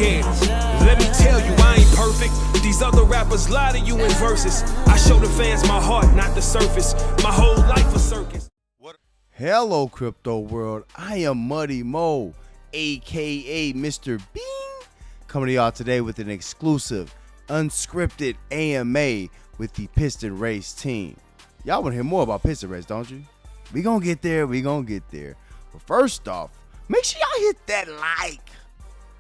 again. Let me tell you, I ain't perfect. These other rappers lie to you in verses. I show the fans my heart, not the surface. My whole life a circus. Hello, crypto world. I am Muddy Mo, aka Mr. Bean, coming to y'all today with an exclusive unscripted AMA with the Piston Race team. Y'all want to hear more about Piston Race, don't you? We gonna get there. But first off, make sure y'all hit that like.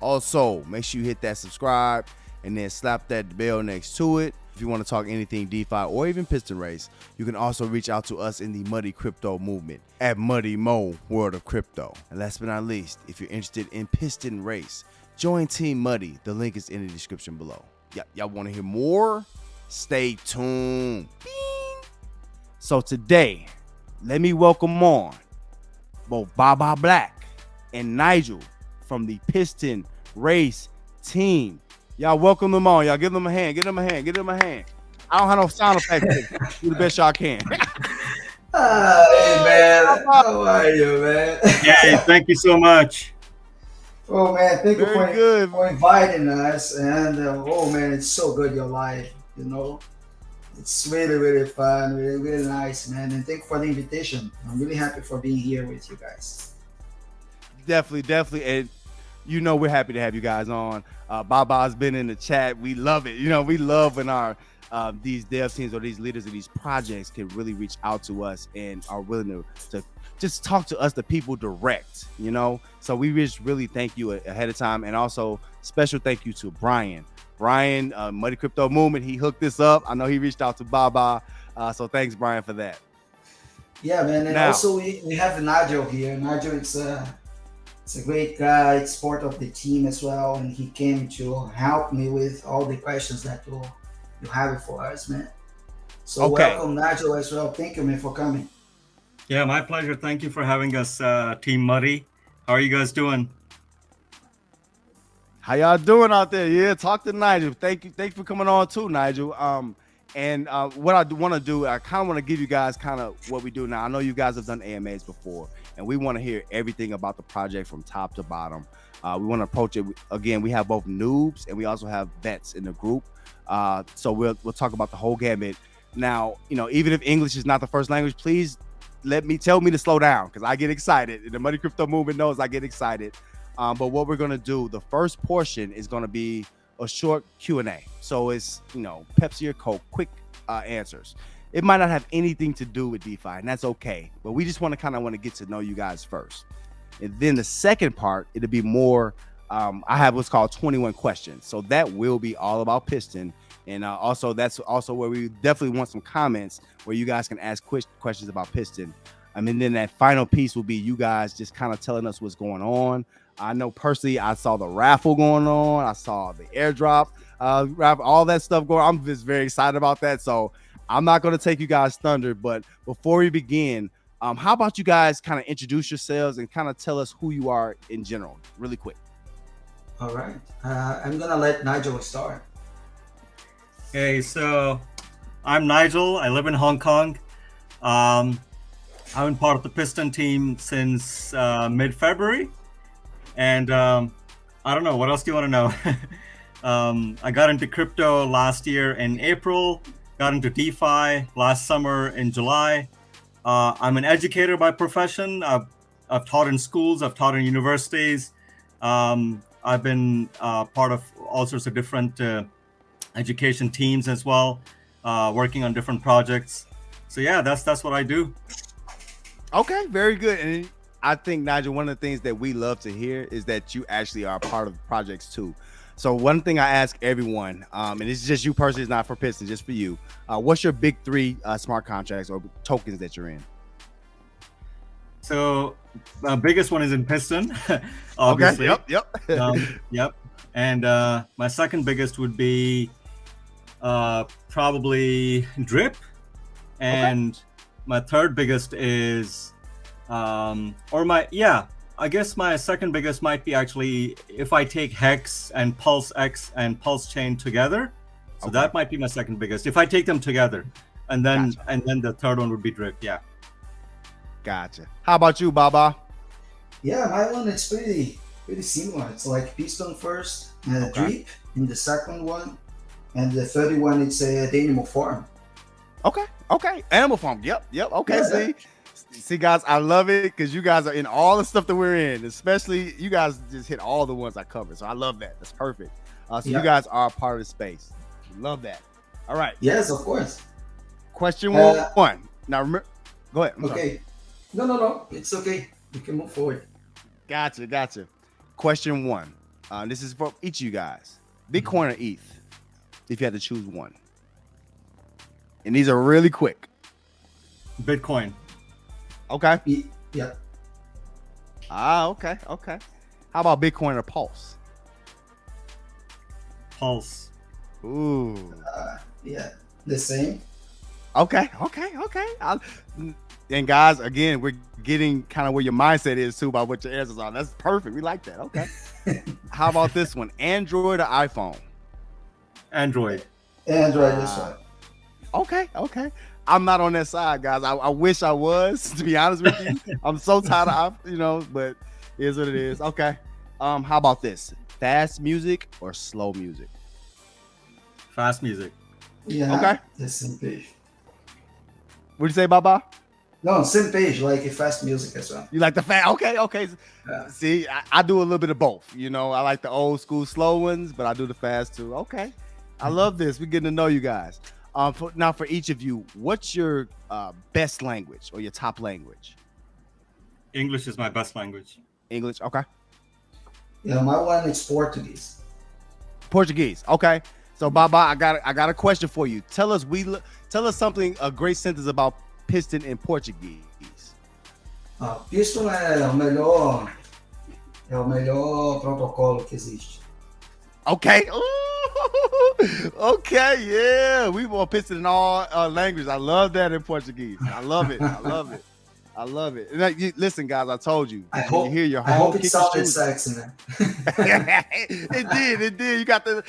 Also, make sure you hit that subscribe and then slap that bell next to it. If you want to talk anything DeFi or even Piston Race, you can also reach out to us in the Muddy Crypto movement at Muddy Mo World of Crypto. And last but not least, if you're interested in Piston Race, join Team Muddy. The link is in the description below. Y'all want to hear more? Stay tuned. Bing. So today, let me welcome on both Baba Black and Nigel from the Piston Race team. Y'all welcome them on. Y'all give them a hand. Give them a hand. I don't have no sound effects. Do the best y'all can. Hey, man. How are you, man? Hey, thank you so much. Oh, man. Thank you Very for inviting us. And, oh, man, it's so good, your life. You know, it's really, really fun. Really, really nice, man. And thank you for the invitation. I'm really happy for being here with you guys. Definitely. And you know we're happy to have you guys on. Baba's been in the chat. We love it. You know, we love when our these dev teams or these leaders of these projects can really reach out to us and are willing to just talk to us, the people, direct, you know. So we just really thank you ahead of time. And also special thank you to Brian, Muddy Crypto Movement. He hooked this up. I know he reached out to Baba. So thanks, Brian, for that. Yeah, man. And also we have Nigel here. Nigel, it's a great guy. It's part of the team as well, and he came to help me with all the questions that you have for us, man. So welcome, Nigel, as well. Thank you, man, for coming. Yeah, my pleasure. Thank you for having us, Team Muddy. How are you guys doing? How y'all doing out there? Yeah, talk to Nigel. Thank you for coming on too, Nigel. And what I want to do, I kind of want to give you guys kind of what we do now. I know you guys have done AMAs before, and we want to hear everything about the project from top to bottom. We want to approach it again. We have both noobs and we also have vets in the group. So we'll talk about the whole gamut. Now, you know, even if English is not the first language, please tell me to slow down because I get excited. The Muddy Crypto Movement knows I get excited. But what we're gonna do, the first portion is gonna be a short Q&A. So it's, you know, Pepsi or Coke, quick answers. It might not have anything to do with DeFi, and that's okay. But we just want to get to know you guys first. And then the second part, it'll be more, I have what's called 21 questions. So that will be all about Piston. And also that's also where we definitely want some comments where you guys can ask questions about Piston. And then that final piece will be you guys just kind of telling us what's going on. I know personally, I saw the raffle going on. I saw the airdrop, raffle, all that stuff going on. I'm just very excited about that. So I'm not going to take you guys thunder, but before we begin, how about you guys kind of introduce yourselves and kind of tell us who you are in general, really quick. All right. I'm going to let Nigel start. Okay, so I'm Nigel. I live in Hong Kong. I've been part of the Piston team since mid-February. And I don't know, what else do you want to know? I got into crypto last year in April, got into DeFi last summer in July. I'm an educator by profession. I've taught in schools, I've taught in universities. I've been part of all sorts of different education teams as well, working on different projects. So yeah, that's what I do. Okay, very good. And I think, Nigel, one of the things that we love to hear is that you actually are a part of projects too. So one thing I ask everyone, and it's just you personally, it's not for Piston, just for you. What's your big three smart contracts or tokens that you're in? So the biggest one is in Piston, obviously. Okay. Yep. Yep. And my second biggest would be probably Drip. And my third biggest is I guess my second biggest might be actually if I take Hex and Pulse X and Pulse Chain together. So that might be my second biggest if I take them together. And then the third one would be Drip. Yeah. Gotcha. How about you, Baba? Yeah, my one is pretty pretty similar. It's like piston first, drip in the second one, and the third one it's the animal farm. Okay. Animal farm. Yep. Okay. Yeah. See, guys, I love it because you guys are in all the stuff that we're in. Especially you guys just hit all the ones I covered. So I love that. That's perfect. You guys are a part of the space. Love that. All right. Yes, of course. Question one. Now remember. Go ahead. I'm okay. Sorry. No. It's okay. We can move forward. Gotcha. Question one. This is for each of you guys. Bitcoin or ETH, if you had to choose one. And these are really quick. Bitcoin. Okay. Yeah. Okay. How about Bitcoin or Pulse? Pulse. Ooh. Yeah. The same. Okay. And guys, again, we're getting kind of where your mindset is too about what your answers are. That's perfect. We like that. Okay. How about this one? Android or iPhone? Android. Android this one. Okay. I'm not on that side, guys. I wish I was, to be honest with you. I'm so tired of, but it is what it is. Okay. How about this? Fast music or slow music? Fast music. Yeah. Okay. The same page. What'd you say, Baba? No, same page, like fast music as well. You like the fast? Okay. Yeah. See, I do a little bit of both. I like the old school slow ones, but I do the fast too. Okay. I love this. We're getting to know you guys. For each of you, what's your best language or your top language? English is my best language. English. Okay. Yeah, my one is Portuguese. Portuguese. Okay. So Baba, I got a question for you. Tell us something, a great sentence about Piston in Portuguese. Piston é o melhor protocolo que existe. Okay. Ooh. Okay. Yeah. We want Piston in all languages. I love that in Portuguese. I love it. And listen, guys. I told you. I hope it sounded sexy, man. It did. You got the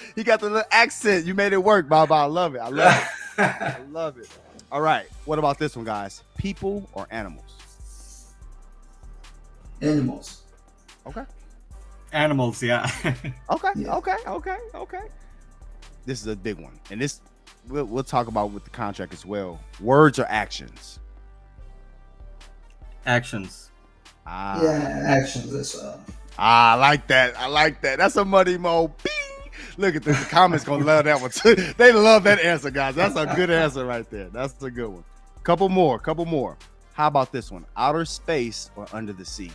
little accent. You made it work, Baba. I love it. I love it. All right. What about this one, guys? People or animals? Animals. Okay. Animals, yeah. Okay. This is a big one, and this we'll talk about with the contract as well. Words or actions? Actions. Yeah, actions as well. I like that. That's a money mo. Bing! Look at this. The comments gonna love that one too. They love that answer, guys. That's a good answer right there. That's a good one. Couple more. How about this one? Outer space or under the sea?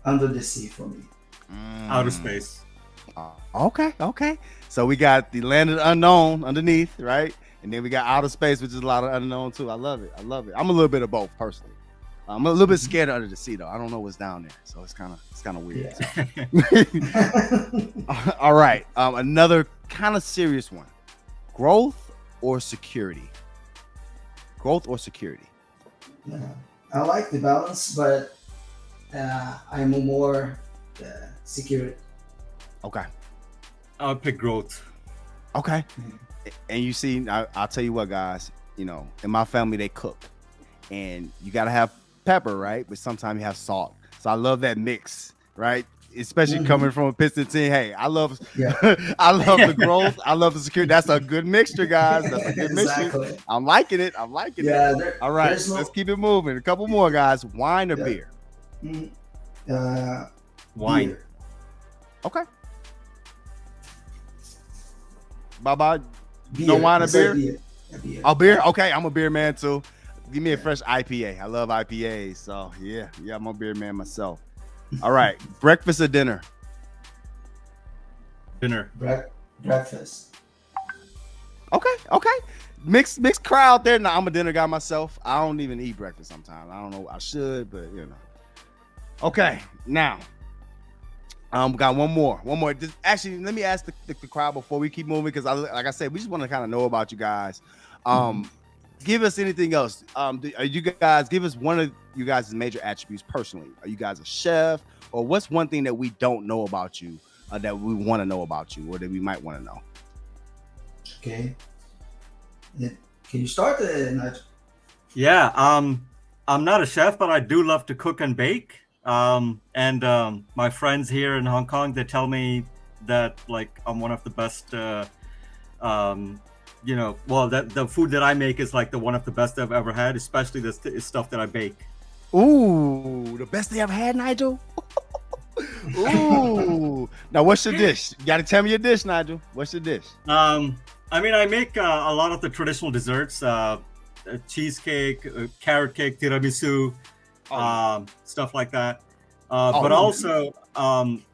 Under the sea for me. Outer space. Okay. So we got the land of the unknown underneath, right? And then we got outer space, which is a lot of unknown too. I love it. I'm a little bit of both personally. I'm a little bit scared of under the sea though. I don't know what's down there, so it's kind of weird. Yeah. All right, another kind of serious one: growth or security? Yeah. I like the balance, but I'm more security. Okay. I'll pick growth. Okay. And you see, I'll tell you what, guys. In my family they cook, and you gotta have pepper, right? But sometimes you have salt. So I love that mix, right? Especially coming from a Piston team. Hey, I love I love the growth. I love the security. That's a good mixture, guys. That's a good mixture. I'm liking it. All right, let's keep it moving. A couple more, guys. Wine or beer? Wine. Beer. Okay. Baba, Beer. no wine or It's like beer? beer. Yeah, beer. Oh, beer? Okay, I'm a beer man too. Give me a fresh IPA. I love IPAs. So yeah, I'm a beer man myself. All right, breakfast or dinner? Dinner. Breakfast. Okay. Mixed crowd there. Now I'm a dinner guy myself. I don't even eat breakfast sometimes. I don't know. I should, but Okay, now got one more. Just, actually, let me ask the crowd before we keep moving, because like I said, we just want to kind of know about you guys. Give us anything else. You guys give us one of you guys' major attributes personally. Are you guys a chef, or what's one thing that we don't know about you that we want to know about you, or that we might want to know? Okay. Can you start, Nigel? Yeah. I'm not a chef, but I do love to cook and bake. My friends here in Hong Kong, they tell me that like I'm one of the best. Well, that the food that I make is like the one of the best I've ever had, especially the stuff that I bake. Ooh, the best thing I've had, Nigel. Ooh. Now, what's your dish? You got to tell me your dish, Nigel. What's your dish? I mean, I make a lot of the traditional desserts, cheesecake, carrot cake, tiramisu, stuff like that. But also,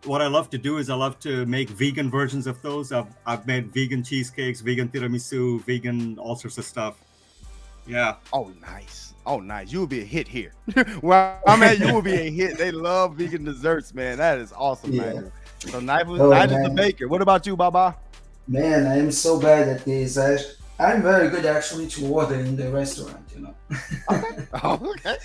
what I love to do is I love to make vegan versions of those. I've made vegan cheesecakes, vegan tiramisu, vegan all sorts of stuff. Yeah. Oh, nice. Oh, nice. You will be a hit here. Where I'm at, you will be a hit. They love vegan desserts, man. That is awesome, man. So Nigel's the baker. What about you, Baba? Man, I am so bad at this. I'm very good actually to order in the restaurant, you know. Okay.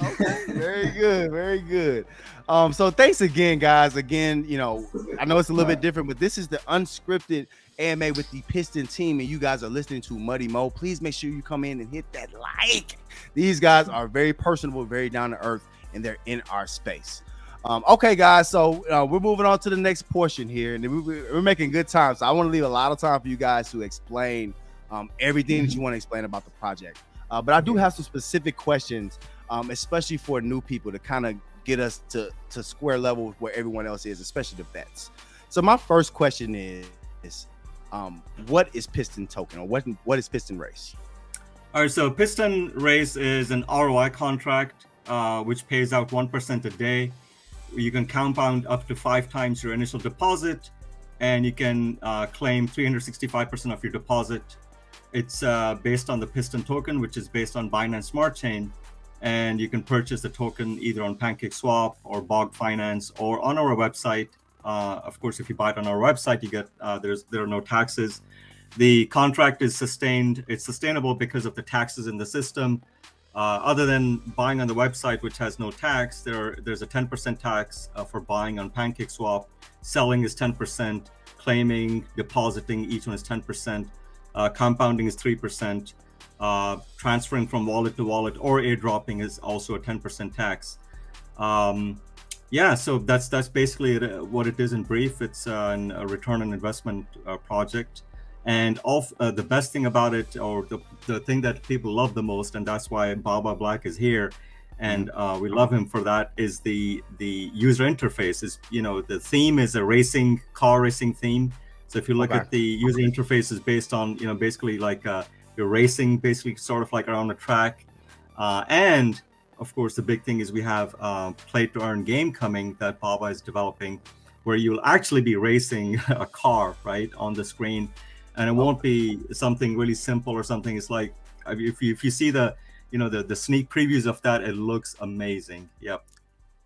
Okay. Very good. Very good. So thanks again, guys. Again, you know, I know it's a little bit different, but this is the Unscripted AMA with the Piston Team, and you guys are listening to Muddy Mo. Please make sure you come in and hit that like. These guys are very personable, very down to earth, and they're in our space. Okay, guys, so we're moving on to the next portion here, and we're making good time. So I want to leave a lot of time for you guys to explain everything that you want to explain about the project. But I do have some specific questions, especially for new people, to kind of get us to square level with where everyone else is, especially the vets. So my first question is what is Piston Token, or what is Piston Race? All right, so Piston Race is an ROI contract which pays out 1% a day. You can compound up to 5 times your initial deposit, and you can claim 365% of your deposit. It's based on the Piston token, which is based on Binance Smart Chain, and you can purchase the token either on PancakeSwap or Bog Finance or on our website. Of course, if you buy it on our website, you get there are no taxes. The contract is sustained. It's sustainable because of the taxes in the system. Other than buying on the website, which has no tax, there's a 10% tax for buying on PancakeSwap. Selling is 10%. Claiming, depositing, each one is 10%. Compounding is 3%. Transferring from wallet to wallet or airdropping is also a 10% tax. So that's basically what it is in brief. It's a return on investment project. And the best thing about it, or the thing that people love the most, and that's why Baba Black is here, and we love him for that, is the user interface. Is, you know, the theme is a car racing theme. So if you look at the user interface, is based on, you know, basically like you're racing, basically sort of like around the track. And of course, the big thing is we have play to earn game coming that Baba is developing, where you'll actually be racing a car right on the screen. And it won't be something really simple or something. It's like if you see the sneak previews of that, it looks amazing. Yep.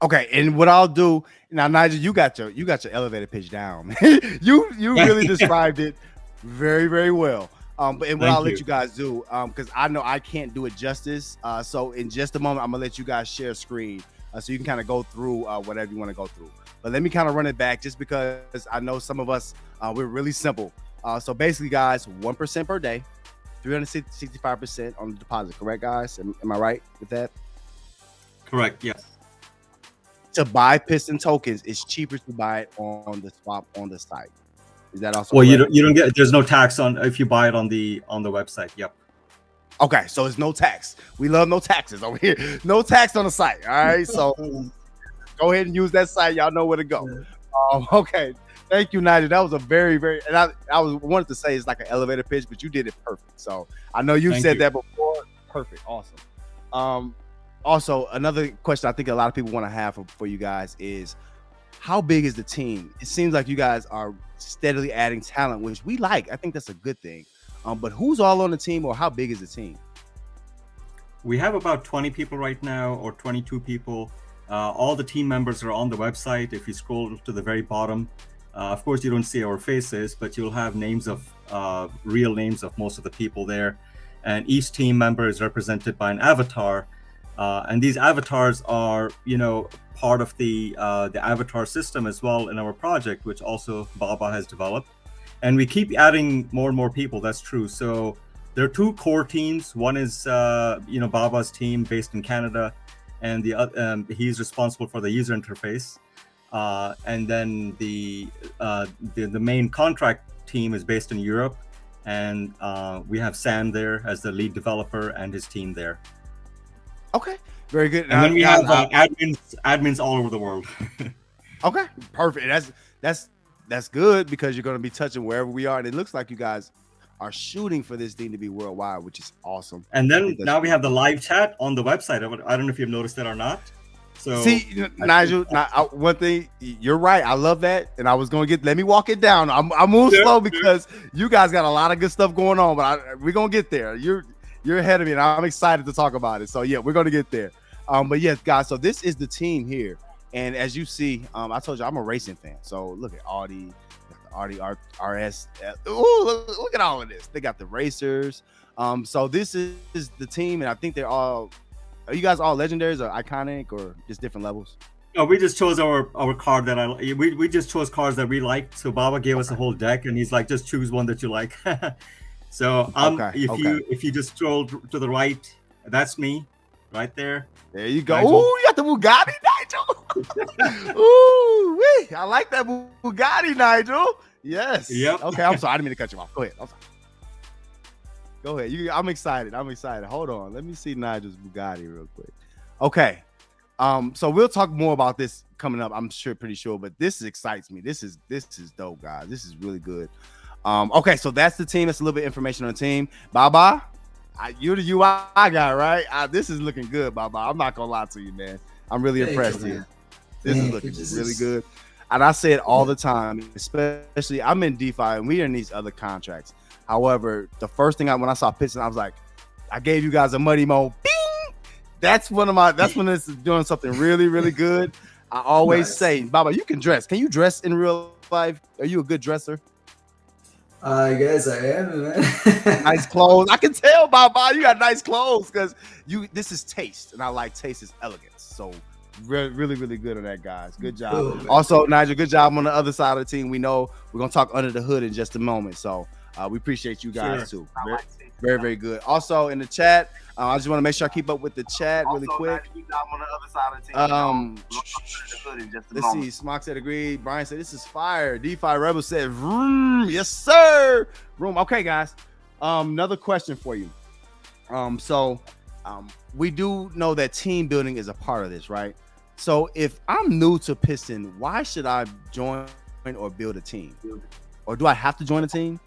Okay, and what I'll do now, Nigel, you got your elevator pitch down. you really described it very, very well. But what I'll let you guys do, because I know I can't do it justice. So in just a moment, I'm gonna let you guys share screen so you can kind of go through whatever you want to go through. But let me kind of run it back, just because I know some of us we're really simple. So basically, guys, 1% per day, 365% on the deposit. Correct, guys? Am I right with that? Correct. Yes. To buy Piston tokens, it's cheaper to buy it on the swap on the site. Is that also? Well, correct? you don't get. There's no tax on if you buy it on the website. Yep. Okay, so it's no tax. We love no taxes over here. No tax on the site. All right, so go ahead and use that site. Y'all know where to go. Okay. Thank you, Nigel. That was a very, very, and I wanted to say it's like an elevator pitch, but you did it perfect. So I know you've said that before. Perfect. Awesome. Also, another question I think a lot of people want to have for you guys is, how big is the team? It seems like you guys are steadily adding talent, which we like. I think that's a good thing. But who's all on the team, or how big is the team? We have about 20 people right now, or 22 people. All the team members are on the website. If you scroll to the very bottom, of course, you don't see our faces, but you'll have names of real names of most of the people there. And each team member is represented by an avatar. And these avatars are, part of the avatar system as well in our project, which also Baba has developed. And we keep adding more and more people. That's true. So there are 2 core teams. One is, Baba's team based in Canada. and he's responsible for the user interface. And then the main contract team is based in Europe, and we have Sam there as the lead developer and his team there. Okay, very good. And then we have admins all over the world. Okay, perfect. That's good, because you're going to be touching wherever we are, and it looks like you guys are shooting for this thing to be worldwide, which is awesome. And then now we have the live chat on the website. I don't know if you've noticed that or not. So see, Nigel, one thing, you're right. I love that, and I was going to let me walk it down. I move slow because you guys got a lot of good stuff going on, but we're going to get there. You're ahead of me, and I'm excited to talk about it. So yeah, we're going to get there. But yes, guys, so this is the team here. And as you see, I told you I'm a racing fan. So look at Audi RS. Look at all of this. They got the racers. So this is the team, and I think they're all. Are you guys all legendaries or iconic or just different levels? No, we just chose our card that we just chose cards that we liked. So Baba gave us a whole deck, and he's like, just choose one that you like. So if you just scroll to the right, that's me, right there. There you go. Ooh, you got the Bugatti, Nigel. Ooh, I like that Bugatti, Nigel. Yes. Yep. Okay, I'm sorry. I didn't mean to cut you off. Go ahead. Go ahead. I'm excited. Hold on. Let me see Nigel's Bugatti real quick. Okay. So we'll talk more about this coming up. I'm pretty sure, but this excites me. This is dope, guys. This is really good. Okay, so that's the team. That's a little bit of information on the team. Baba. You're the UI guy, right? This is looking good, Baba. I'm not gonna lie to you, man. I'm really impressed here. This is looking really good. And I say it all the time, especially I'm in DeFi and we are in these other contracts. However, the first thing when I saw Piston, I was like, I gave you guys a Muddy Mo. Bing! That's when it's doing something really, really good. I always say, Baba, you can dress. Can you dress in real life? Are you a good dresser? I guess I am, man. Nice clothes. I can tell, Baba, you got nice clothes because this is taste, and I like taste is elegance. So really, really good on that, guys. Good job. Cool, also, Nigel, good job on the other side of the team. We know we're gonna talk under the hood in just a moment, so we appreciate you guys too. Very, very good. Also in the chat, I just want to make sure I keep up with the chat really quick. Let's see. Smock said agree. Brian said this is fire. DeFi Rebel said vroom. Yes, sir. Room. Okay, guys. Another question for you. We do know that team building is a part of this, right? So if I'm new to Piston, why should I join or build a team? Or do I have to join a team?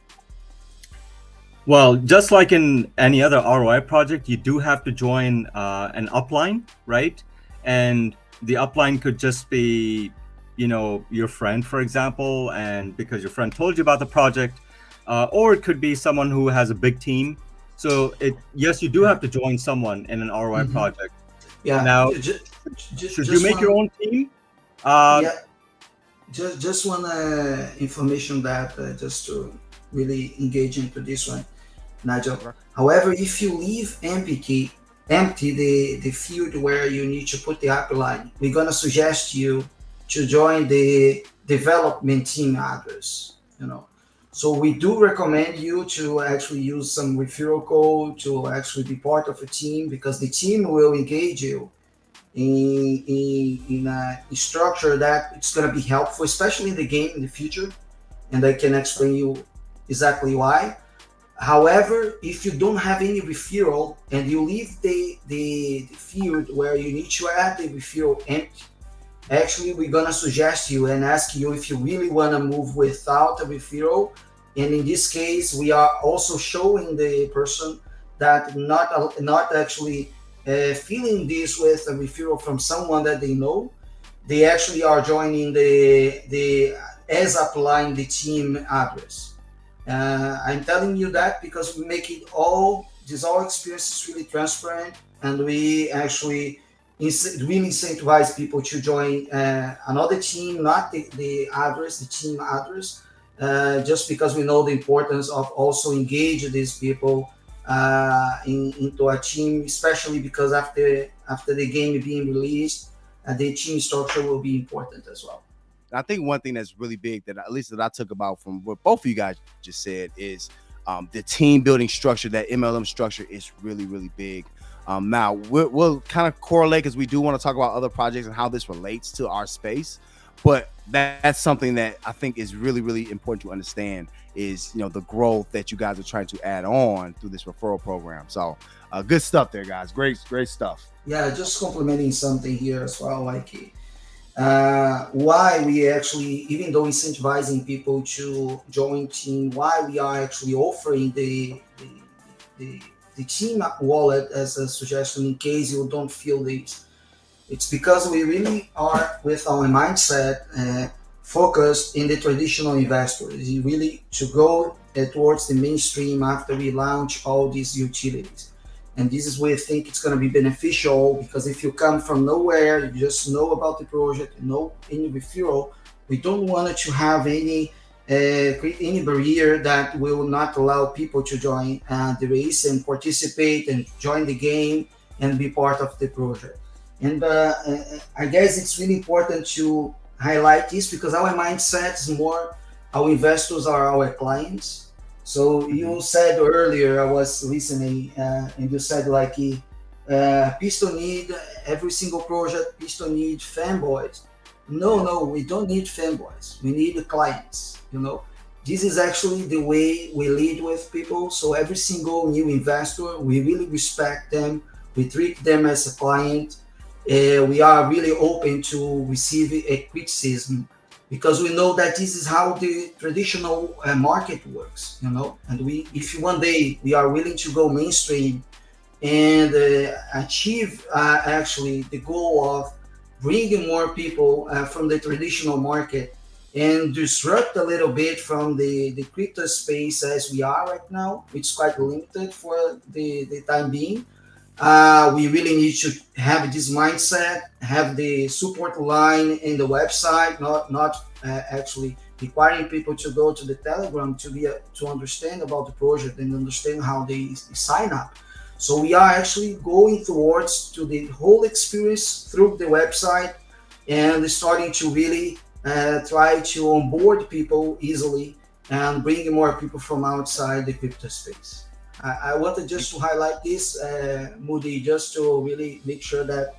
Well, just like in any other ROI project, you do have to join an upline, right? And the upline could just be, your friend, for example, and because your friend told you about the project, or it could be someone who has a big team. So yes, you do have to join someone in an ROI project. Yeah. Now, should you make your own team? Just one information that just to really engage into this one, Nigel. However, if you leave empty the field where you need to put the API line, we're gonna suggest you to join the development team address. So we do recommend you to actually use some referral code to actually be part of a team, because the team will engage you in a structure that it's going to be helpful, especially in the game in the future, and I can explain you exactly why. However, if you don't have any referral and you leave the field where you need to add the referral empty, actually we're going to suggest you and ask you if you really want to move without a referral. And in this case, we are also showing the person that not actually filling this with a referral from someone that they know. They actually are joining the as applying the team address. I'm telling you that because we make it all experiences really transparent, and we actually really incentivize people to join another team, not the team address, just because we know the importance of also engage these people into a team, especially because after the game being released, the team structure will be important as well. I think one thing that's really big that at least that I took about from what both of you guys just said is the team building structure. That MLM structure is really, really big. Now we'll kind of correlate because we do want to talk about other projects and how this relates to our space. But that's something that I think is really, really important to understand is, the growth that you guys are trying to add on through this referral program. So good stuff there, guys. Great stuff. Yeah, just complementing something here as well, like why we actually, even though incentivizing people to join team, why we are actually offering the team wallet as a suggestion in case you don't feel this. It's because we really are with our mindset focused in the traditional investors. You really to go towards the mainstream after we launch all these utilities. And this is where I think it's going to be beneficial, because if you come from nowhere, you just know about the project, know any referral, we don't want to have any create any barrier that will not allow people to join the race and participate and join the game and be part of the project. And I guess it's really important to highlight this because our mindset is more our investors are our clients. So you said earlier, I was listening, and you said like Piston need every single project, Piston need fanboys. No, we don't need fanboys. We need clients. This is actually the way we lead with people. So every single new investor, we really respect them. We treat them as a client. We are really open to receive a criticism because we know that this is how the traditional market works, And if one day we are willing to go mainstream and achieve actually the goal of bringing more people from the traditional market and disrupt a little bit from the crypto space as we are right now, which is quite limited for the time being. We really need to have this mindset, have the support line in the website, not actually requiring people to go to the Telegram to understand about the project and understand how they sign up. So we are actually going towards to the whole experience through the website and starting to really try to onboard people easily and bring more people from outside the crypto space. I wanted just to highlight this, Moody, just to really make sure that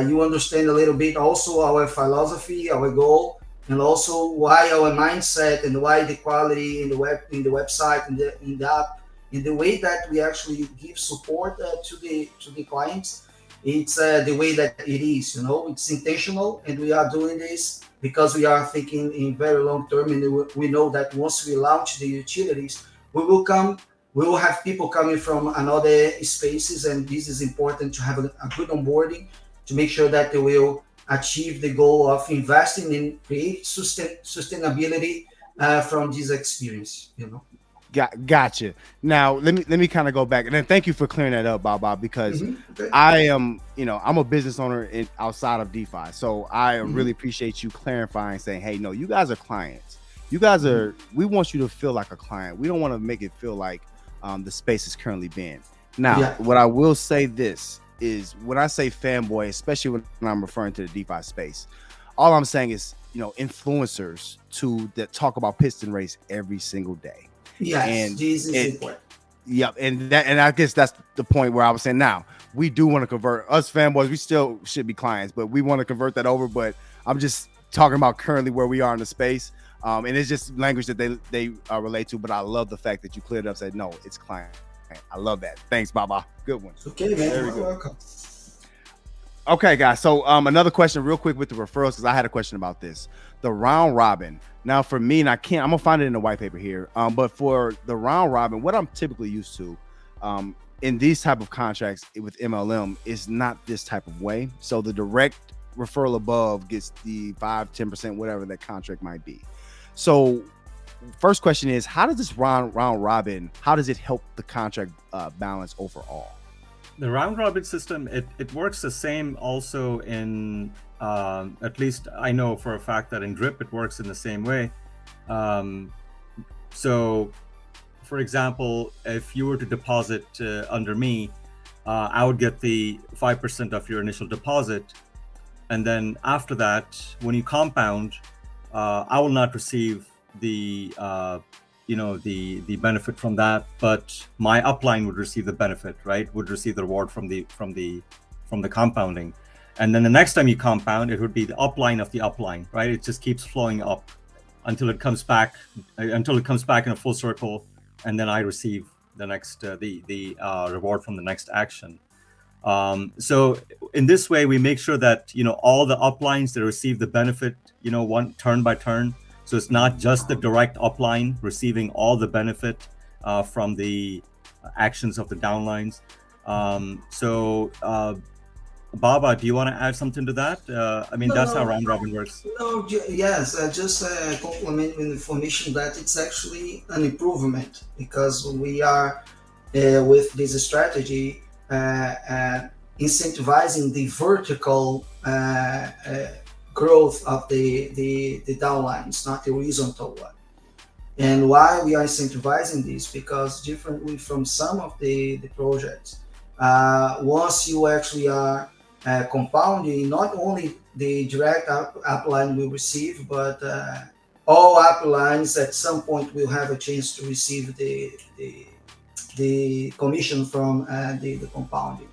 you understand a little bit also our philosophy, our goal, and also why our mindset and why the quality in the website, in the app, in the way that we actually give support to the clients. It's the way that it is, it's intentional, and we are doing this because we are thinking in very long term, and we know that once we launch the utilities, we will have people coming from another spaces, and this is important to have a good onboarding to make sure that they will achieve the goal of investing in create sustainability from this experience. Gotcha. Now let me kind of go back, and then thank you for clearing that up, Bob, because Okay. I am, I'm a business owner outside of DeFi, so I really appreciate you clarifying, saying, hey, no, you guys are clients. You guys are. We want you to feel like a client. We don't want to make it feel like the space is currently being. Now, what I will say this is when I say fanboy, especially when I'm referring to the DeFi space, all I'm saying is, influencers that talk about Piston Race every single day. Yes, and this is important. Yep, and I guess that's the point where I was saying now we do want to convert us fanboys. We still should be clients, but we want to convert that over. But I'm just talking about currently where we are in the space, and it's just language that they relate to. But I love the fact that you cleared up, said no, it's client. I love that. Thanks, Baba. Good one. Okay, man. Very You're good. welcome. Okay, guys. So another question real quick with the referrals, because I had a question about this. The round robin. Now for me, and I'm gonna find it in the white paper here. But for the round robin, what I'm typically used to in these type of contracts with MLM is not this type of way. So the direct referral above gets the 5-10%, whatever that contract might be. So first question is, how does this round robin, how does it help the contract balance overall? The round robin system, it works the same also in, at least I know for a fact that in Drip, it works in the same way. So for example, if you were to deposit under me, I would get the 5% of your initial deposit. And then after that, when you compound, I will not receive the the benefit from that, but my upline would receive the benefit, right? Would receive the reward from the compounding. And then the next time you compound, it would be the upline of the upline, right? It just keeps flowing up until it comes back in a full circle, and then I receive the next the reward from the next action. So in this way, we make sure that all the uplines, they receive the benefit one turn by turn. So it's not just the direct upline receiving all the benefit from the actions of the downlines. Baba, do you want to add something to that? That's how round robin works. No, yes, just complement with information that it's actually an improvement, because we are with this strategy incentivizing the vertical growth of the downlines, not the horizontal one. And why we are incentivizing this? Because differently from some of the projects, once you actually are compounding, not only the direct upline will receive, but all uplines at some point will have a chance to receive the commission from the compounding.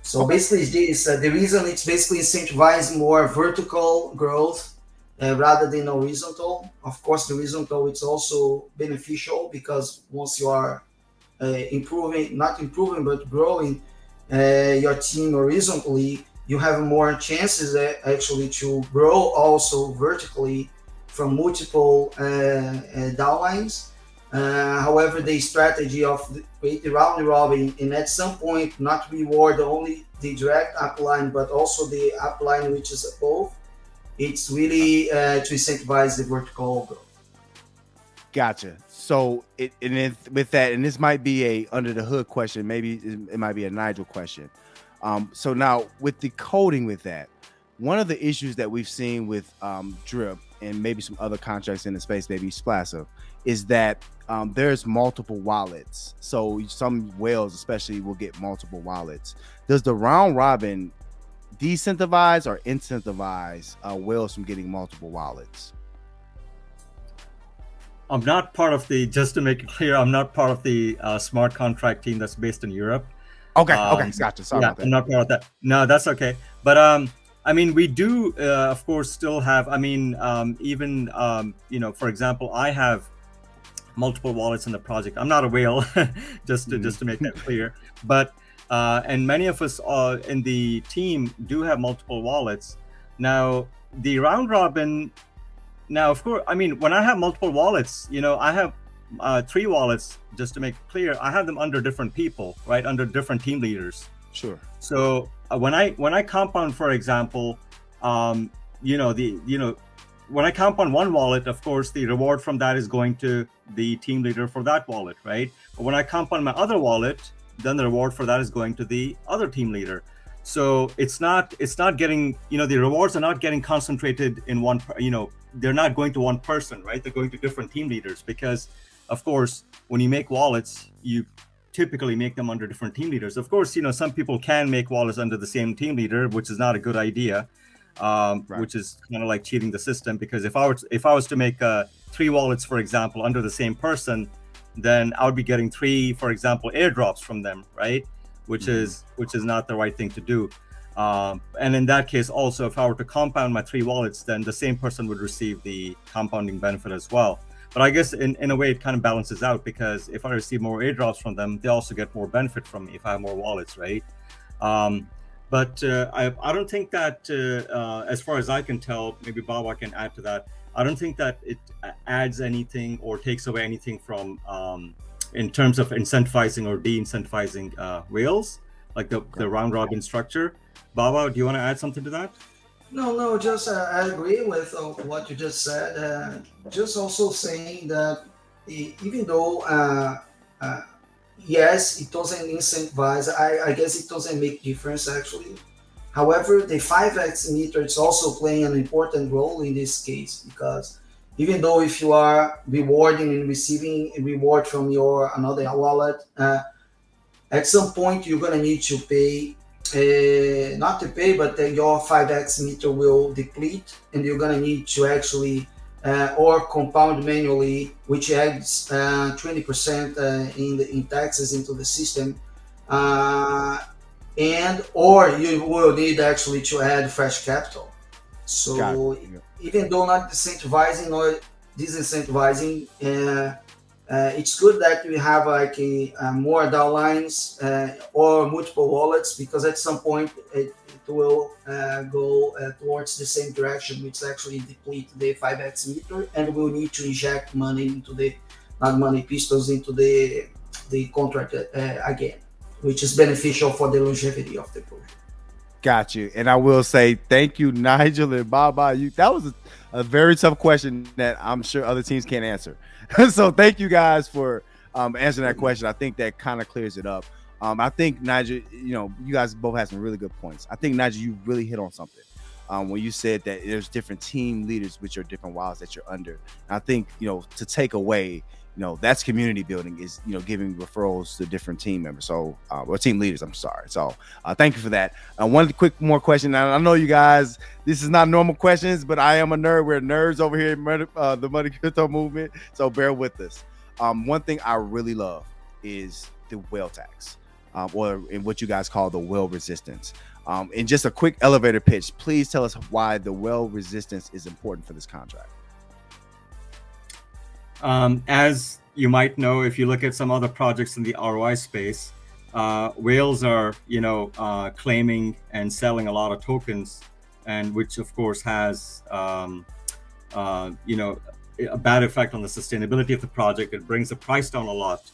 So basically, this the reason it's basically incentivizing more vertical growth rather than horizontal. Of course, the horizontal it's also beneficial, because once you are growing your team horizontally, you have more chances actually to grow also vertically from multiple downlines. However, the strategy of create the round robin and at some point not reward only the direct upline but also the upline which is above, it's really to incentivize the vertical growth. Gotcha. So with that, and this might be a under the hood question, maybe it might be a Nigel question. So now with the coding with that, one of the issues that we've seen with Drip and maybe some other contracts in the space, maybe Splasso, is that there's multiple wallets. So some whales especially will get multiple wallets. Does the round robin decentivize or incentivize whales from getting multiple wallets? I'm not part of the, just to make it clear, I'm not part of the smart contract team that's based in Europe. Okay, gotcha. Sorry about that. I'm not part of that. No, that's okay. But we do, of course, still have. For example, I have multiple wallets in the project. I'm not a whale, just to make that clear. But and many of us in the team do have multiple wallets. Now, the round robin. Now, of course, when I have multiple wallets, I have 3 wallets, just to make it clear. I have them under different people, right? Under different team leaders. Sure. So when I compound, for example, when I compound one wallet, of course, the reward from that is going to the team leader for that wallet, right? But when I compound my other wallet, then the reward for that is going to the other team leader. So it's not getting, the rewards are not getting concentrated in one, they're not going to one person, right? They're going to different team leaders, because of course, when you make wallets, you typically make them under different team leaders. Of course, some people can make wallets under the same team leader, which is not a good idea, right. Which is kind of like cheating the system, because if I was to make 3 wallets, for example, under the same person, then I would be getting 3, for example, airdrops from them, right? Which is not the right thing to do. And in that case, also, if I were to compound my 3 wallets, then the same person would receive the compounding benefit as well. But I guess in a way, it kind of balances out, because if I receive more airdrops from them, they also get more benefit from me if I have more wallets, right? But I don't think that, as far as I can tell, maybe Baba can add to that, I don't think that it adds anything or takes away anything from in terms of incentivizing or de-incentivizing whales, like the round robin structure. Baba, do you want to add something to that? No, just I agree with what you just said. Just also saying that even though, yes, it doesn't incentivize, I guess it doesn't make difference actually. However, the 5x meter is also playing an important role in this case, because even though if you are rewarding and receiving a reward from your another wallet, at some point you're going to need to pay, not to pay, but your 5x meter will deplete, and you're going to need to actually or compound manually, which adds 20% in taxes into the system, and or you will need actually to add fresh capital. So even though not incentivizing or disincentivizing, it's good that we have like more downlines or multiple wallets, because at some point it will go towards the same direction, which actually deplete the 5x meter, and we'll need to inject money into the, not money, pistons into the contract again, which is beneficial for the longevity of the project. Got you. And I will say thank you, Nigel and Baba. That was a very tough question that I'm sure other teams can't answer. So thank you guys for answering that question. I think that kind of clears it up. I think, Nigel, you guys both had some really good points. I think, Nigel, you really hit on something when you said that there's different team leaders, which are different wallets that you're under. And I think, to take away, that's community building, is, giving referrals to different team members. So, or team leaders, I'm sorry. So thank you for that. One quick more question. Now, I know you guys, this is not normal questions, but I am a nerd. We're nerds over here in the Money Crypto movement. So bear with us. One thing I really love is the whale tax, or in what you guys call the whale resistance. In just a quick elevator pitch, please tell us why the whale resistance is important for this contract. As you might know, if you look at some other projects in the ROI space, whales are, claiming and selling a lot of tokens, and which of course has, a bad effect on the sustainability of the project. It brings the price down a lot.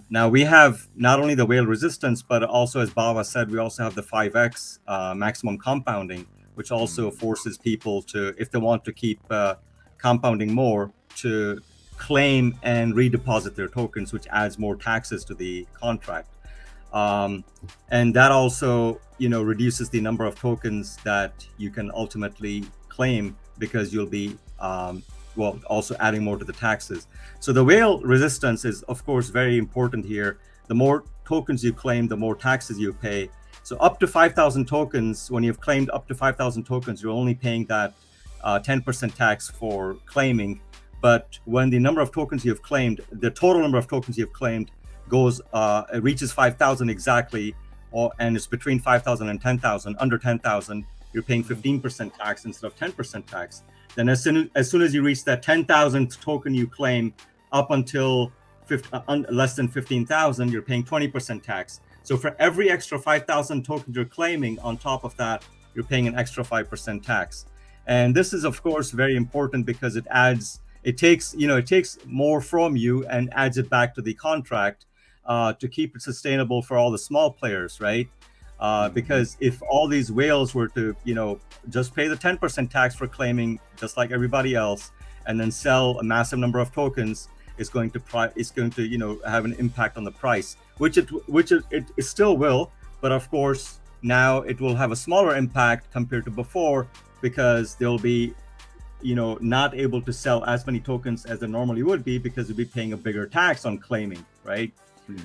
Now we have not only the whale resistance, but also, as Bava said, we also have the 5x maximum compounding, which also forces people to, if they want to keep compounding more, to claim and redeposit their tokens, which adds more taxes to the contract. And that also, reduces the number of tokens that you can ultimately claim, because you'll be also adding more to the taxes. So the whale resistance is, of course, very important here. The more tokens you claim, the more taxes you pay. So up to 5,000 tokens, when you've claimed up to 5,000 tokens, you're only paying that 10% tax for claiming. But when the number of tokens you've claimed, the total number of tokens you've claimed goes, it reaches 5,000 exactly, and it's between 5,000 and 10,000. Under 10,000, you're paying 15% tax instead of 10% tax. Then as soon as you reach that 10,000th token you claim, up until less than 15,000, you're paying 20% tax. So for every extra 5,000 tokens you're claiming, on top of that, you're paying an extra 5% tax. And this is, of course, very important, because it takes more from you and adds it back to the contract to keep it sustainable for all the small players, right? Because if all these whales were to, just pay the 10% tax for claiming, just like everybody else, and then sell a massive number of tokens, it's going to have an impact on the price, which it still will, but of course now it will have a smaller impact compared to before, because they'll be not able to sell as many tokens as they normally would be, because they'll be paying a bigger tax on claiming, right?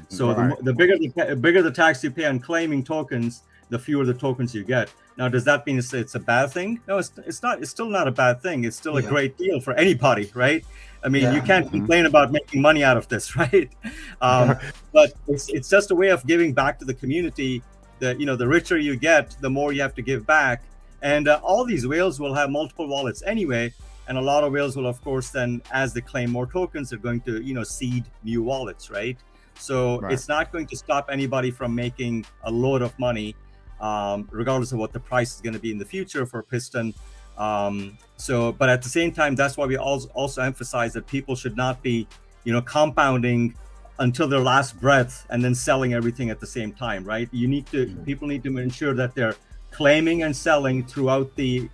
So right. The bigger the tax you pay on claiming tokens, the fewer the tokens you get. Now, does that mean it's a bad thing? No, it's not. It's still not a bad thing. It's still a great deal for anybody, right? I mean, you can't complain about making money out of this, right? But it's just a way of giving back to the community. That the richer you get, the more you have to give back. And all these whales will have multiple wallets anyway. And a lot of whales will, of course, then as they claim more tokens, they're going to, seed new wallets, right? So it's not going to stop anybody from making a load of money, regardless of what the price is going to be in the future for Piston. But at the same time, that's why we also emphasize that people should not be, compounding until their last breath and then selling everything at the same time, right? People need to ensure that they're claiming and selling throughout the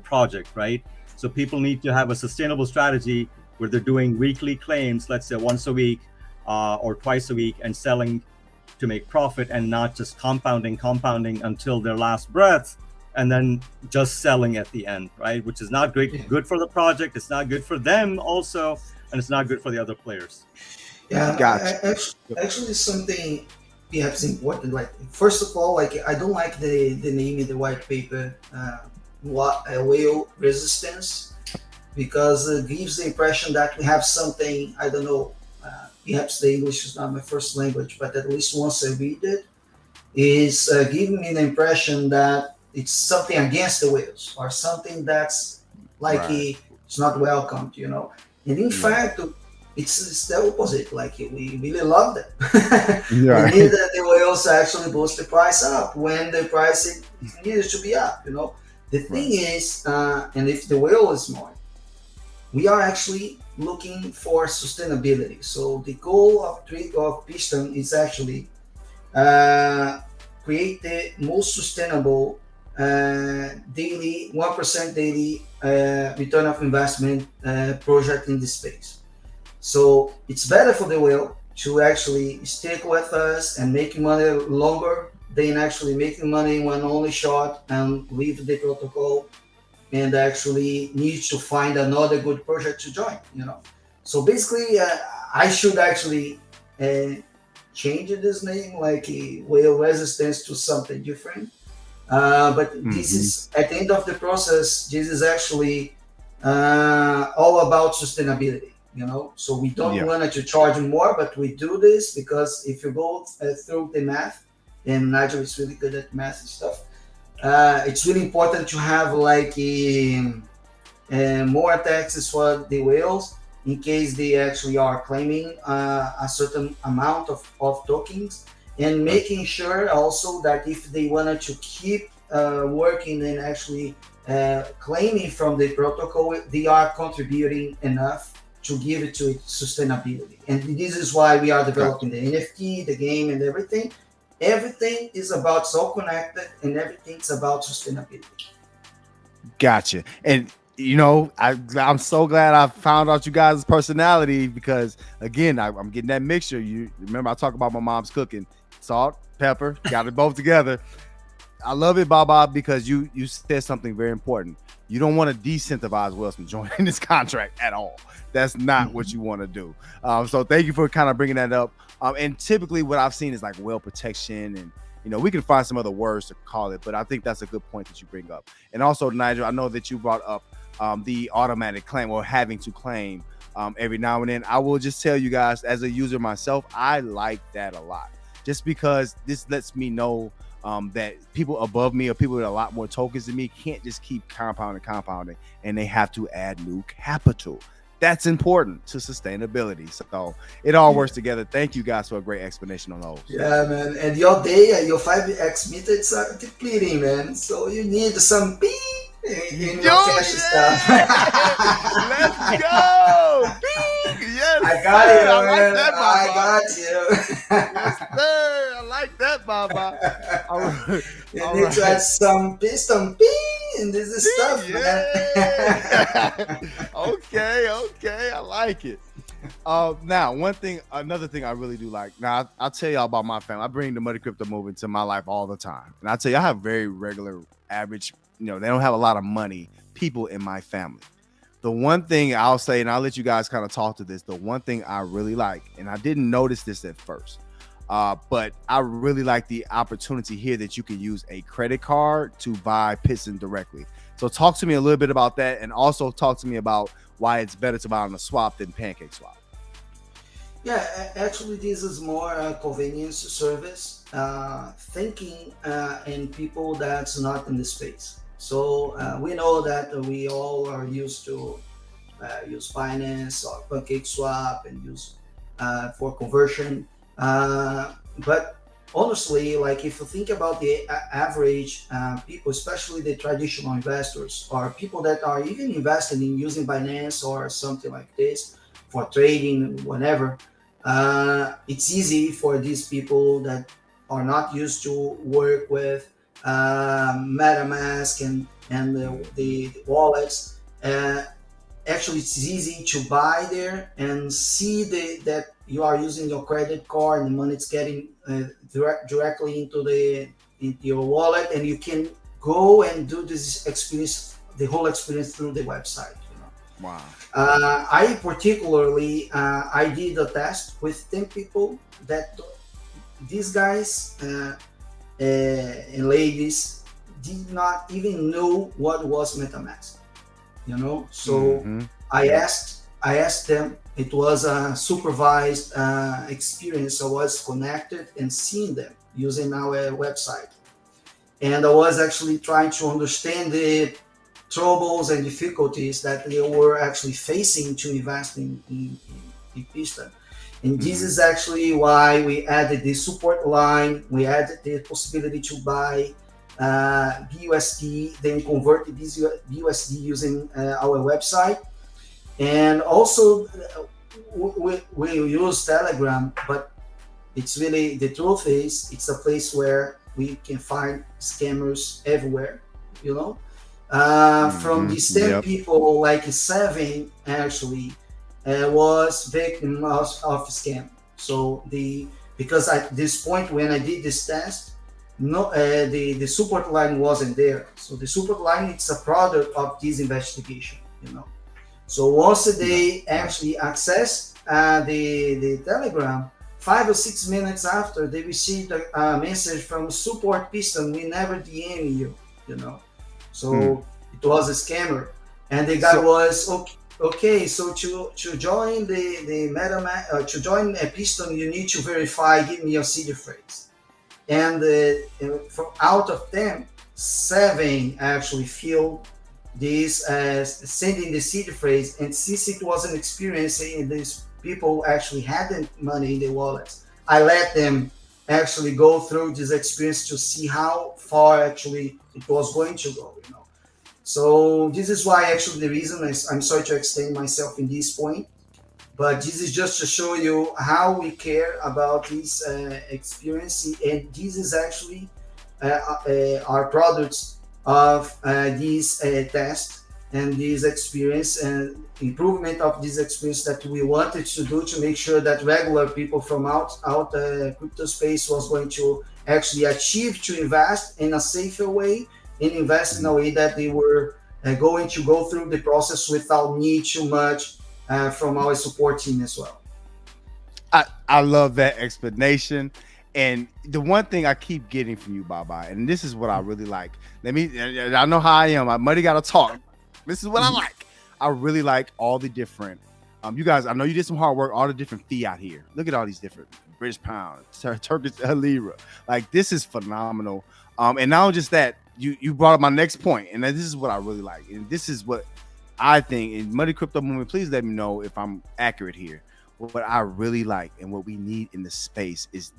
project, right? So people need to have a sustainable strategy where they're doing weekly claims, let's say once a week or twice a week, and selling to make profit, and not just compounding until their last breath and then just selling at the end, right? Which is not good for the project. It's not good for them also, and it's not good for the other players. Yeah, gotcha. Actually, something perhaps important. Like, first of all, like, I don't like the name in the white paper, whale resistance, because it gives the impression that we have something, I don't know, perhaps the English is not my first language, but at least once I read it, is giving me the impression that it's something against the whales or something that's like it's not welcomed, you know. And in fact, it's the opposite. Like we really love them. We need that the whales actually boost the price up when the price needs to be up, you know. The thing is, and if the whale is more, we are actually looking for sustainability. So the goal of Piston is actually create the most sustainable daily 1% daily return of investment project in this space. So it's better for the whale to actually stick with us and make money longer than actually making money in one only shot and leave the protocol and actually needs to find another good project to join, you know. So basically, I should actually change this name, like whale resistance, to something different. But this is, at the end of the process, this is actually all about sustainability, you know. So we don't want to charge more, but we do this because if you go through the math, and Nigel is really good at math and stuff, it's really important to have like more taxes for the whales in case they actually are claiming a certain amount of tokens, and making sure also that if they wanted to keep working and actually claiming from the protocol, they are contributing enough to give it to its sustainability. And this is why we are developing the NFT, the game, and everything. Everything is about so connected, and everything's about sustainability. Gotcha. And you know, I'm so glad I found out you guys' personality, because again, I'm getting that mixture. You remember I talked about my mom's cooking, salt, pepper, got it both together. I love it, Baba, because you said something very important. You don't want to decentivize whales from joining this contract at all. That's not what you want to do. So thank you for kind of bringing that up. And typically what I've seen is like whale protection, and you know, we can find some other words to call it, but I think that's a good point that you bring up. And also, Nigel, I know that you brought up the automatic claim, or having to claim every now and then. I will just tell you guys, as a user myself, I like that a lot, just because this lets me know that people above me, or people with a lot more tokens than me, can't just keep compounding, and they have to add new capital. That's important to sustainability. So it all works together. Thank you guys for a great explanation on those. Yeah, man. And your day, your 5x meters are depleting, man. So you need some beep in your cash stuff. Let's go. Beep. Yes, I got it, man. Like that, I got you. Yes, sir. I like that, Baba. You need to add some piston in this stuff, man. Okay, I like it. Now, another thing I really do like. Now, I'll tell y'all about my family. I bring the Muddy Crypto movement to my life all the time, and I tell you, I have very regular, average. You know, they don't have a lot of money people in my family. The one thing I'll say, and I'll let you guys kind of talk to this. The one thing I really like, and I didn't notice this at first, but I really like the opportunity here that you can use a credit card to buy Piston directly. So talk to me a little bit about that, and also talk to me about why it's better to buy on a swap than Pancake Swap. Yeah, actually, this is more a convenience service, thinking in people that's not in the space. So we know that we all are used to use Binance or Pancake Swap and use for conversion. But honestly, like if you think about the average people, especially the traditional investors, or people that are even invested in using Binance or something like this for trading, whatever, it's easy for these people that are not used to work with MetaMask and the wallets. Actually, it's easy to buy there and see that you are using your credit card and the money is getting directly into your wallet, and you can go and do this experience, the whole experience, through the website. You know? Wow. I particularly, I did a test with 10 people that these guys and ladies, did not even know what was MetaMask, So I asked them. It was a supervised experience. I was connected and seeing them using our website, and I was actually trying to understand the troubles and difficulties that they were actually facing to invest in Piston. And this is actually why we added the support line. We added the possibility to buy BUSD, then convert the BUSD using our website. And also, we use Telegram, but it's really, the truth is, it's a place where we can find scammers everywhere, From these 10 people, like 7 actually was victim of scam. So because at this point when I did this test, the support line wasn't there. So the support line, it's a product of this investigation, So once they actually accessed the Telegram, 5 or 6 minutes after, they received a message from support Piston, we never DM you, So it was a scammer, and the guy was okay. So to join the MetaMask, to join a Piston, you need to verify, give me your seed phrase. And from out of them, 7 actually filled this sending the seed phrase. And since it was an experience, and these people actually had the money in the wallets, I let them actually go through this experience to see how far actually it was going to go, So this is why actually the reason I'm sorry to extend myself in this point, but this is just to show you how we care about this experience. And this is actually our products of this test and this experience and improvement of this experience that we wanted to do to make sure that regular people from out crypto space was going to actually achieve to invest in a safer way and invest in a way that they were going to go through the process without need too much from our support team as well. I love that explanation. And the one thing I keep getting from you, Baba, and this is what I really like. I know how I am. I money got to talk. This is what I like. I really like all the different, you guys, I know you did some hard work, all the different fiat here. Look at all these different British pound, Turkish lira. Like, this is phenomenal. And not just that, you brought up my next point, and this is what I really like. And this is what I think, in Money Crypto Movement, please let me know if I'm accurate here. What I really like and what we need in the space is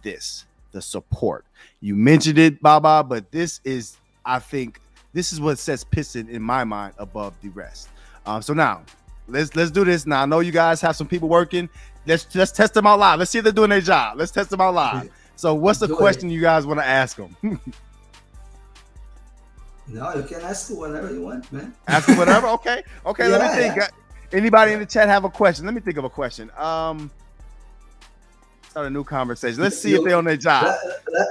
the support. You mentioned it, Baba, but this is, I think, this is what sets Piston in my mind above the rest. So now let's do this. Now I know you guys have some people working. Let's test them out live. Let's see if they're doing their job. Let's test them out live. So what's the question you guys want to ask them? No, you can ask whatever you want, man. Ask them whatever. Okay. Yeah, let me think. Anybody in the chat have a question? Let me think of a question. Start a new conversation. Let's see if they're on their job.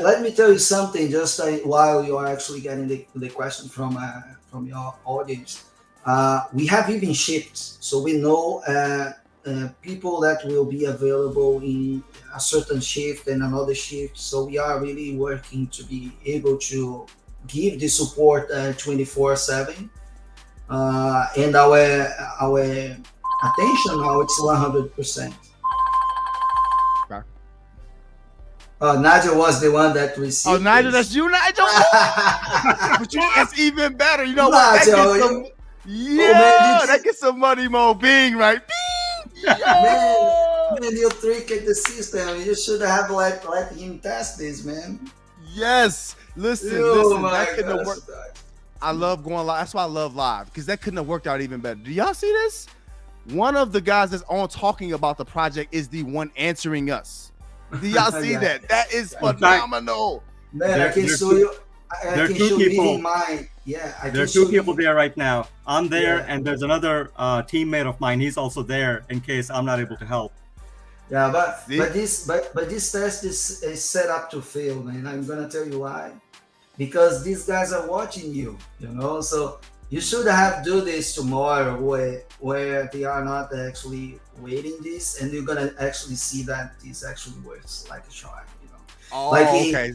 Let me tell you something. Just while you are actually getting the question from your audience, we have even shifts, so we know people that will be available in a certain shift and another shift. So we are really working to be able to give the support 24/7, and our attention now it's 100%. Nigel was the one that received. Oh, Nigel, that's you, Nigel. But that's even better. You know what? Nigel, that gets some money, Mo. Bing, right? Bing. Man, you tricked the system. You should have let him test this, man. Yes. Listen. That couldn't have worked. I love going live. That's why I love live, because that couldn't have worked out even better. Do y'all see this? One of the guys that's on talking about the project is the one answering us. Do y'all see that? That is phenomenal. Man, I can show you. There are two people. There are two people there right now. I'm there, and there's another teammate of mine. He's also there in case I'm not able to help. Yeah, but this test is set up to fail, man. I'm gonna tell you why. Because these guys are watching you, So you should have do this tomorrow, where they are not actually waiting this, and you're gonna actually see that this actually works like a charm, Oh, okay.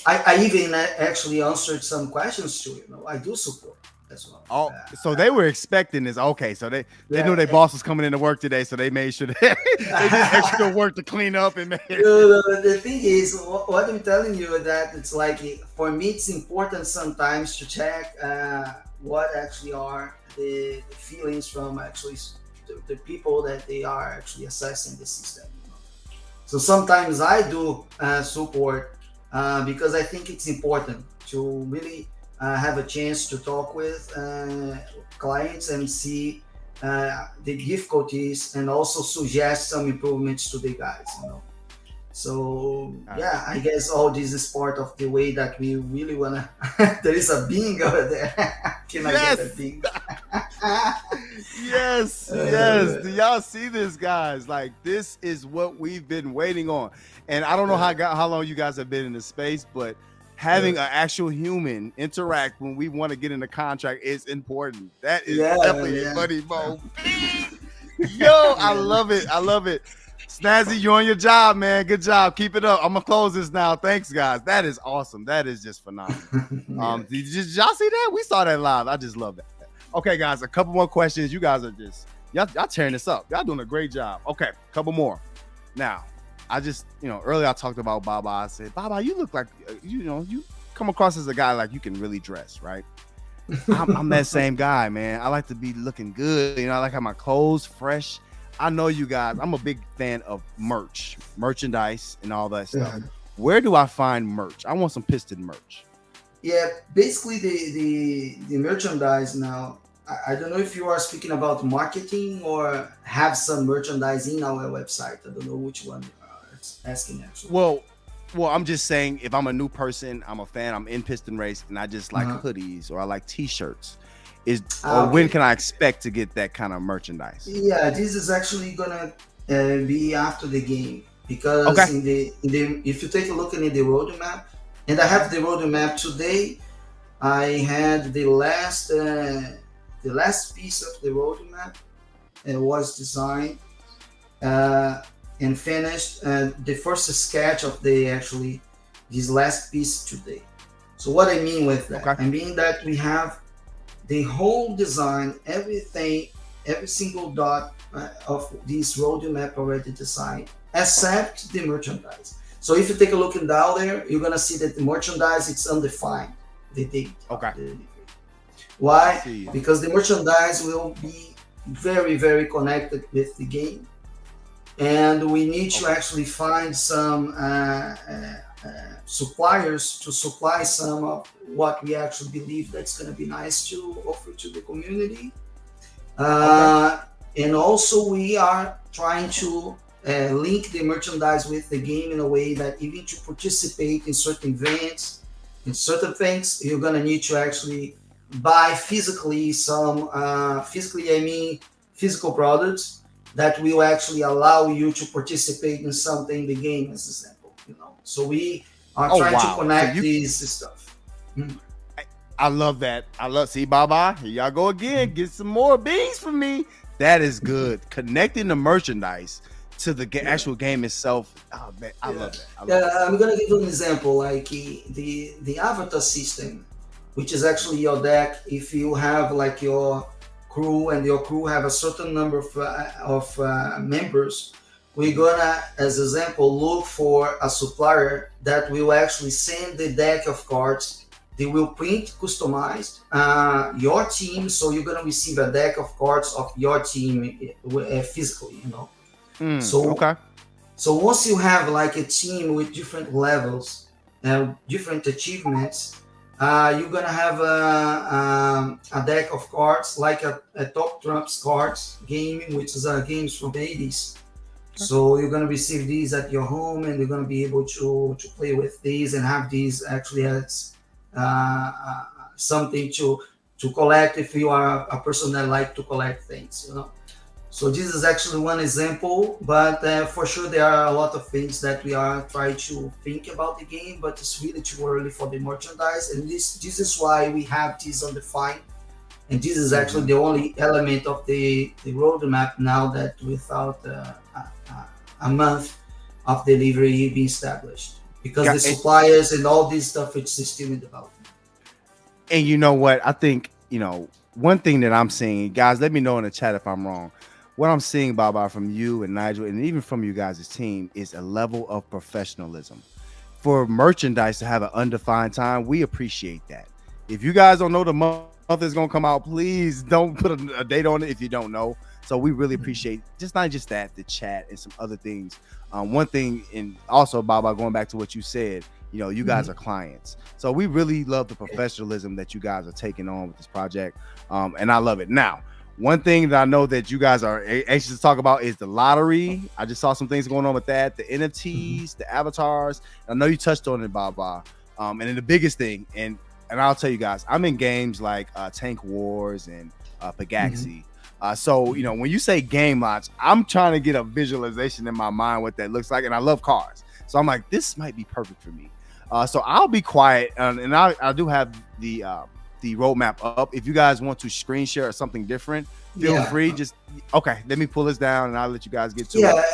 I even actually answered some questions to, I do support as well. Oh, so they were expecting this. Okay, so they knew their boss was coming into work today, so they made sure they did extra work to clean up and make The thing is, what I'm telling you, that it's like, for me, it's important sometimes to check what actually are the feelings from actually the people that they are actually assessing the system. So sometimes I do support because I think it's important to really have a chance to talk with clients and see the difficulties, and also suggest some improvements to the guys. So yeah, I guess all this is part of the way that we really wanna. There is a being over there. Can I get a being? Yes. Do y'all see this, guys? Like, this is what we've been waiting on. And I don't know how long you guys have been in the space, but having an actual human interact when we want to get in the contract is important. That is definitely a buddy mode. Yo, I love it. Snazzy, you're on your job, man. Good job. Keep it up. I'm gonna close this now. Thanks, guys. That is awesome. That is just phenomenal. Did y'all see that? We saw that live. I just love that. Okay, guys, a couple more questions. You guys are just y'all tearing this up. Y'all doing a great job. Okay, couple more. Now, I just, earlier I talked about Baba. I said, Baba, you look like, you come across as a guy like you can really dress, right? I'm that same guy, man. I like to be looking good. I like to have my clothes fresh. I know you guys, I'm a big fan of merchandise and all that stuff. Yeah. Where do I find merch? I want some Piston merch. Yeah, basically the merchandise now, I don't know if you are speaking about marketing or have some merchandise in our website. I don't know which one you are asking actually. Well, I'm just saying, if I'm a new person, I'm a fan, I'm in Piston Race, and I just like hoodies or I like t-shirts. When can I expect to get that kind of merchandise? Yeah, this is actually gonna be after the game, because if you take a look at the roadmap, and I have the roadmap today, I had the last piece of the roadmap was designed and finished. The first sketch of this last piece today. So what I mean with that, I mean that we have the whole design, everything, every single dot of this roadmap already designed, except the merchandise. So if you take a look down there, you're gonna see that the merchandise, it's undefined, the date. Why? Because the merchandise will be very, very connected with the game, and we need to actually find some suppliers to supply some of what we actually believe that's going to be nice to offer to the community. And also we are trying to link the merchandise with the game in a way that even to participate in certain events, in certain things, you're going to need to actually buy physically some, physical products that will actually allow you to participate in something in the game, as an example. So we are trying to connect these stuff. I love that. See, Baba, here y'all go again. Get some more beans for me. That is good. Connecting the merchandise to the actual game itself. Oh man, I love that. I'm gonna give you an example, like the avatar system, which is actually your deck. If you have like your crew, and your crew have a certain number of members, we're gonna, as example, look for a supplier that will actually send the deck of cards. They will print customized your team, so you're gonna receive a deck of cards of your team physically. So once you have like a team with different levels and different achievements, you're gonna have a deck of cards, like a Top Trumps cards game, which is games from the 80s. So you're gonna receive these at your home, and you're gonna be able to play with these and have these actually as something to collect if you are a person that like to collect things. So this is actually one example, but for sure there are a lot of things that we are trying to think about the game, but it's really too early for the merchandise, and this is why we have this undefined, and this is actually the only element of the roadmap now that without a month of delivery being established. because the suppliers and all this stuff, it's still in development. And you know what? I think, you know, one thing that I'm seeing, guys, let me know in the chat if I'm wrong. What I'm seeing, Baba, from you and Nigel, and even from you guys' team, is a level of professionalism. For merchandise to have an undefined time, we appreciate that. If you guys don't know the month is going to come out, please don't put a date on it if you don't know. So we really appreciate just not just that, the chat and some other things. One thing, and also, Baba, going back to what you said, you know, you guys are clients. So we really love the professionalism that you guys are taking on with this project. And I love it. Now, one thing that I know that you guys are anxious to talk about is the lottery. I just saw some things going on with that, the NFTs, the avatars. I know you touched on it, Baba. And then the biggest thing, and I'll tell you guys, I'm in games like Tank Wars and Pagaxi. So, you know, when you say game launch, I'm trying to get a visualization in my mind what that looks like. And I love cars. So I'm like, this might be perfect for me. So I'll be quiet. And I do have the roadmap up. If you guys want to screen share or something different, feel free. Just okay, let me pull this down and I'll let you guys get to it.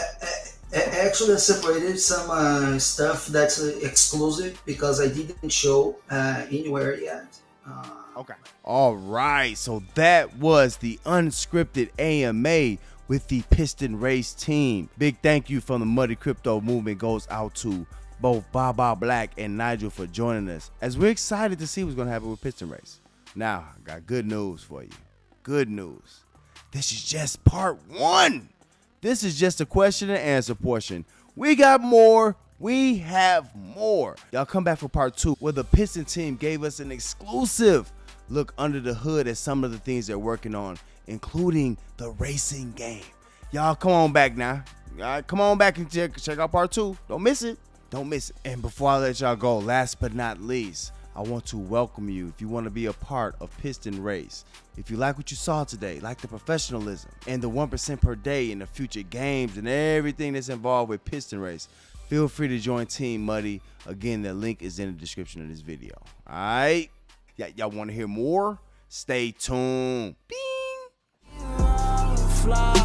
Actually, I separated some stuff that's exclusive because I didn't show anywhere yet. Okay. All right. So that was the Unscripted AMA with the Piston Race team. Big thank you from the Muddy Crypto movement goes out to both Baba Black and Nigel for joining us, as we're excited to see what's going to happen with Piston Race. Now, I got good news for you. Good news. This is just part one. This is just a question and answer portion. We got more. We have more. Y'all come back for part two, where the Piston team gave us an exclusive look under the hood at some of the things they're working on, including the racing game. Y'all come on back now. All right, come on back and check out part two. Don't miss it. Don't miss it. And before I let y'all go, last but not least, I want to welcome you if you want to be a part of Piston Race. If you like what you saw today, like the professionalism and the 1% per day in the future games and everything that's involved with Piston Race, feel free to join Team Muddy. Again, the link is in the description of this video. All right? Y'all want to hear more? Stay tuned. Bing! Fly.